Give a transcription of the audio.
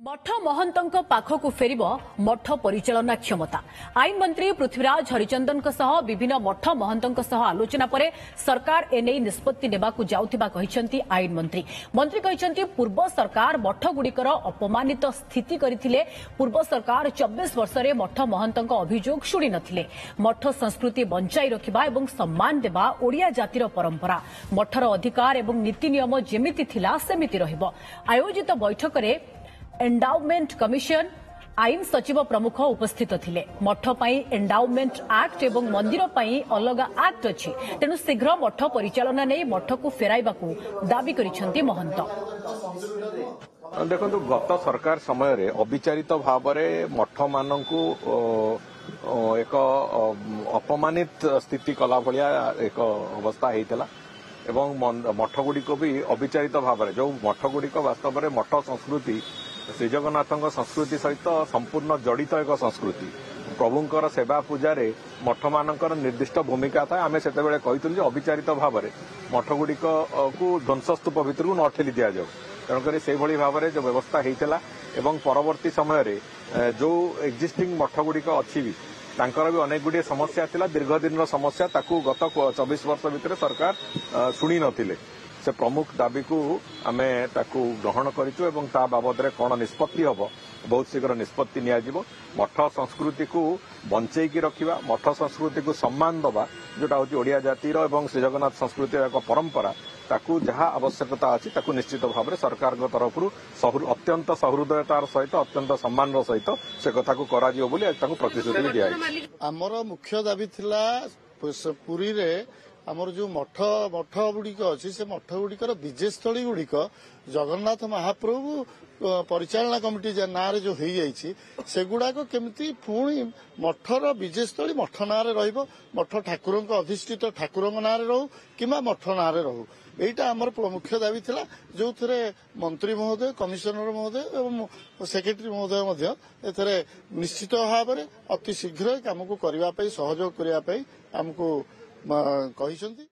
मठ महंतों पाखक फेर मठ परिचालना क्षमता आईन मंत्री पृथ्वीराज हरिचंदन विभिन्न मठ महंतों आलोचना पर सरकार एने निष्पत्ति नेबाकु जाउथिबा कहिसंती आईन मंत्री कहते पूर्व सरकार मठगुड़िकर अपमानित स्थिति करथिले। पूर्व सरकार 24 वर्ष में मठ महंतों अभियोग शुणी नथिले। मठ संस्कृति बंचाई रखिबा एवं सम्मान देबा ओडिया जातिर परंपरा। मठर अधिकार एवं नीति नियम जेमिति थिला सेमिति रहिबो। आयोजित बैठक में एंडाउमेंट कमिशन आईन सचिव प्रमुख उपस्थित थिले। मठ पई एंडाउमेंट एक्ट एवं मंदिर पई अलग एक्ट अछि, तेणु शीघ्र मठ परिचालना नै मठ को फेराइबाकू दाबी करिसेंती महंत। देखो गत सरकार समय रे अविचारित भाव में मठ मानकू एक अपमानित स्थिति कला भलिया एक अवस्था होता एवं मठगुड़िक भी अविचारित भाव में जो मठगुड़िक वास्तव में मठ संस्कृति श्रीजगन्नाथ संस्कृति सहित संपूर्ण जड़ित एक संस्कृति। प्रभुंकर सेवा पूजा रे मठ मानकर निर्दिष्ट भूमिका था। आम से कहूँ अविचारित भाव में मठगुड़िक को ध्वंसस्तूप भितर न ठेली दि जाऊ। तेणुक से भाव में जो व्यवस्था होता एवं परवर्ती समय रे जो एक्जिस्टिंग मठगुड़िक अच्छी भी तांकर भी अनेक गुड़िए समस्या थिला। दीर्घ दिन समस्या ताकू गत 24 वर्ष भितर सरकार शुणी नथिले। से प्रमुख दाबी को आमे ताकू ग्रहण करिचु एवं ता बाबद रे कोन निष्पत्ति हबो बहुत शीघ्र निष्पत्ति नियाजिबो। मठ संस्कृति को बंचेकी रखिबा, मठ संस्कृति को सम्मान दबा जोटा होची ओडिया जातिर एवं श्री जगन्नाथ संस्कृति एक परंपरा ताकू जहाँ आवश्यकता अछि ताकू निश्चित भाव में सरकार तरफ अत्यंत सहृदयतार सहित अत्यंत सम्मान सहित से कथा को करा जिवो बोली ताकू प्रतिश्रुति दिया। आमर मुख्य दाबी थिला पुरी रे आमर जो मठ गुड़िक अच्छी से मठ गुड़िकर विजेस्थली गुड़िक जगन्नाथ महाप्रभु परिचालना कमिटी ना जो हो जाइए सेगुड़ाक केमती पुणी मठर विजेस्थली मठ ना मठ ठाकुर अधिष्ठित ठाकुर ना रहू कि मठ ना रहू यहीटा आमर मुख्य दाबी थिला जो थे मंत्री महोदय कमिशनर महोदय एवं सेक्रेटरी महोदय निश्चित भाव में अति शीघ्र काम को करने सहयोग करने आमको कही।